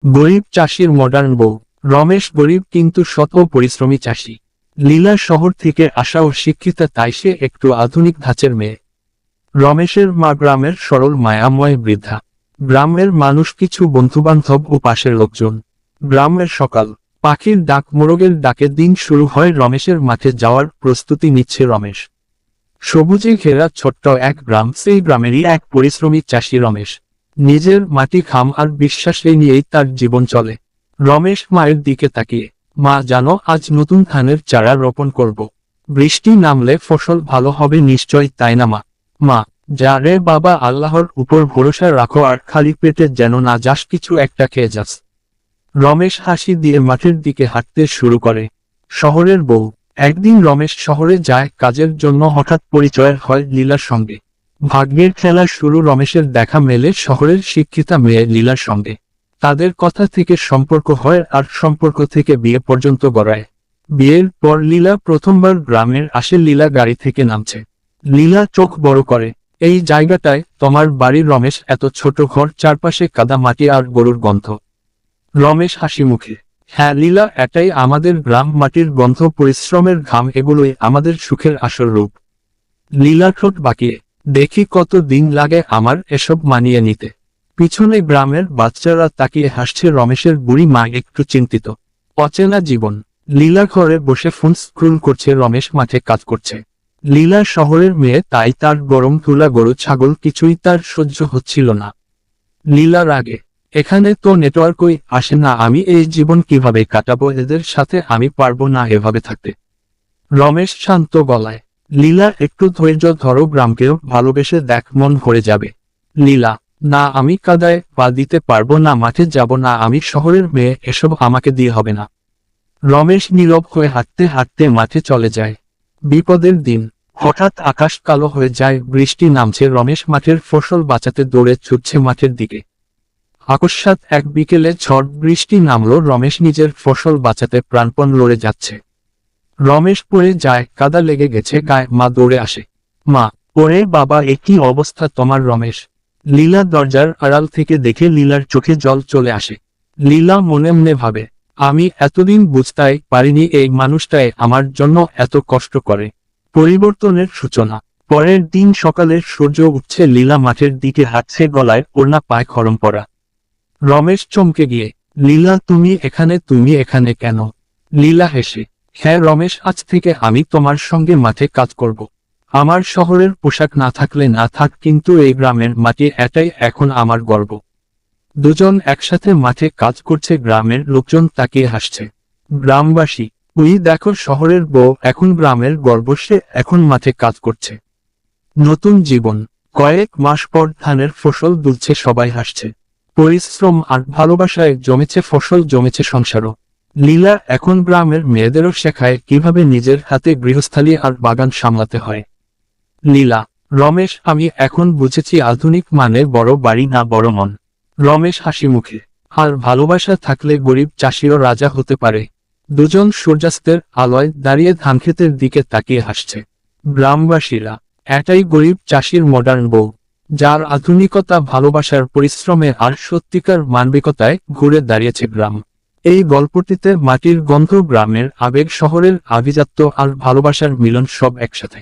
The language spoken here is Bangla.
গরিব চাষির মডার্ন বউ। রমেশ গরিব কিন্তু শত পরিশ্রমী চাষি। লীলা শহর থেকে আসা ও শিক্ষিতা, তাই সে একটু আধুনিক ধাঁচের মেয়ে। রমেশের মা গ্রামের সরল মায়াময় বৃদ্ধা। গ্রামের মানুষ, কিছু বন্ধুবান্ধব ও পাশের লোকজন। গ্রামের সকাল, পাখির ডাক, মোরগের ডাকে দিন শুরু হয়। রমেশের মাঠে যাওয়ার প্রস্তুতি নিচ্ছে রমেশ। সবুজে ঘেরা ছোট্ট এক গ্রাম, সেই গ্রামেরই এক পরিশ্রমী চাষি রমেশ। নিজের মাটি, ঘাম আর বিশ্বাসে নিয়েই তার জীবন চলে। রমেশ মায়ের দিকে তাকিয়ে, মা জানো, আজ নতুন ধানের চারা রোপণ করব। বৃষ্টি নামলে ফসল ভালো হবে নিশ্চয়, তাই না মা? মা, যা রে বাবা, আল্লাহর উপর ভরসা রাখো আর খালি পেটে যেন না যাস, কিছু একটা খেয়ে যাস। রমেশ হাসি দিয়ে মাঠের দিকে হাঁটতে শুরু করে। শহরের বউ। একদিন রমেশ শহরে যায় কাজের জন্য, হঠাৎ পরিচয় হয় লীলার সঙ্গে। ভাগ্যের খেলা শুরু, রমেশের দেখা মেলে শহরের শিক্ষিতা মেয়ে লীলার সঙ্গে। তাদের কথা থেকে সম্পর্ক হয় আর সম্পর্ক থেকে বিয়ে পর্যন্ত গড়ায়। বিয়ের পর লীলা প্রথমবার গ্রামের আসে। লীলা গাড়ি থেকে নামছে। লীলা চোখ বড় করে, এই জায়গাটায় তোমার বাড়ি? রমেশ, এত ছোট ঘর, চারপাশে কাদা মাটি আর গরুর গন্ধ। রমেশ হাসি মুখে, হ্যাঁ লীলা, এটাই আমাদের গ্রাম, মাটির গন্ধ, পরিশ্রমের ঘাম, এগুলোই আমাদের সুখের আসল রূপ। লীলা ঠোঁট বাঁকিয়ে, দেখি কত দিন লাগে আমার এসব মানিয়ে নিতে। পিছনে গ্রামের বাচ্চারা তাকিয়ে হাসছে। রমেশের বুড়ি মা একটু চিন্তিত। অচেনা জীবন। লীলা ঘরে বসে ফোন স্ক্রল করছে, রমেশ মাঠে কাজ করছে। লীলা শহরের মেয়ে, তাই তার গরম তুলা, গরু, ছাগল কিছুই তার সহ্য হচ্ছিল না। লীলার আগে, এখানে তো নেটওয়ার্কই আসে না, আমি এই জীবন কিভাবে কাটাবো এদের সাথে? আমি পারবো না এভাবে থাকতে। রমেশ শান্ত গলায়, লীলা একটু ধৈর্য ধরো, গ্রামকেও ভালোবেসে দেখ, মন ভরে যাবে। লীলা, না, আমি কাদায় পা দিতে পারবো না, মাঠে যাব না, আমি শহরের মেয়ে, এসব আমাকে দিয়ে হবে না। রমেশ নীরব হয়ে হাঁটতে হাঁটতে মাঠে চলে যায়। বিপদের দিন। হঠাৎ আকাশ কালো হয়ে যায়, বৃষ্টি নামছে। রমেশ মাঠের ফসল বাঁচাতে দৌড়ে ছুটছে মাঠের দিকে। আকস্মাৎ এক বিকেলে ঝড় বৃষ্টি নামলো। রমেশ নিজের ফসল বাঁচাতে প্রাণপণ লড়ে যাচ্ছে। রমেশ পড়ে যায়, কাদা লেগে গেছে গায়ে। মা দৌড়ে আসে। মা, ওরে বাবা, এ কি অবস্থা তোমার? রমেশ লীলা দরজার আড়াল থেকে দেখে লীলার চোখে জল চলে আসে। লীলা মনে মনে ভাবে, আমি এতদিন বুঝতেই পারিনি এই মানুষটাই আমার জন্য এত কষ্ট করে। পরিবর্তনের সূচনা। পরের দিন সকালে সূর্য উঠছে। লীলা মাঠের দিকে হাঁটছে, গলায় ওড়না, পায়ে খড়ম পরা। রমেশ চমকে গিয়ে, লীলা তুমি এখানে? তুমি এখানে কেন? লীলা হেসে, হ্যাঁ রমেশ, আজ থেকে আমি তোমার সঙ্গে মাঠে কাজ করব। আমার শহরের পোশাক না থাকলে না থাক, কিন্তু এই গ্রামের মাটি, এটাই এখন আমার গর্ব। দুজন একসাথে মাঠে কাজ করছে, গ্রামের লোকজন তাকিয়ে হাসছে। গ্রামবাসী, ওই দেখো শহরের বউ এখন গ্রামের গর্ব, সে এখন মাঠে কাজ করছে। নতুন জীবন। কয়েক মাস পর ধানের ফসল দুলছে, সবাই হাসছে। পরিশ্রম আর ভালোবাসায় জমেছে ফসল, জমেছে সংসারও। লীলা এখন গ্রামের মেয়েদেরও শেখায় কিভাবে নিজের হাতে গৃহস্থালী আর বাগান সামলাতে হয়। লীলা, রমেশ, আমি এখন বুঝেছি আধুনিক মানে বড় বাড়ি না, বড় মন। রমেশ হাসি মুখে, আর ভালোবাসা থাকলে গরিব চাষিও রাজা হতে পারে। দুজন সূর্যাস্তের আলোয় দাঁড়িয়ে ধানক্ষেতের দিকে তাকিয়ে হাসছে। গ্রামবাসীরা, এটাই গরিব চাষির মডার্ন বউ, যার আধুনিকতা, ভালোবাসার, পরিশ্রমে আর সত্যিকার মানবিকতায় ঘুরে দাঁড়িয়েছে গ্রাম। এই গল্পটিতে মাটির গন্ধ, গ্রামের আবেগ, শহরের আভিজাত্য আর ভালোবাসার মিলন, সব একসাথে।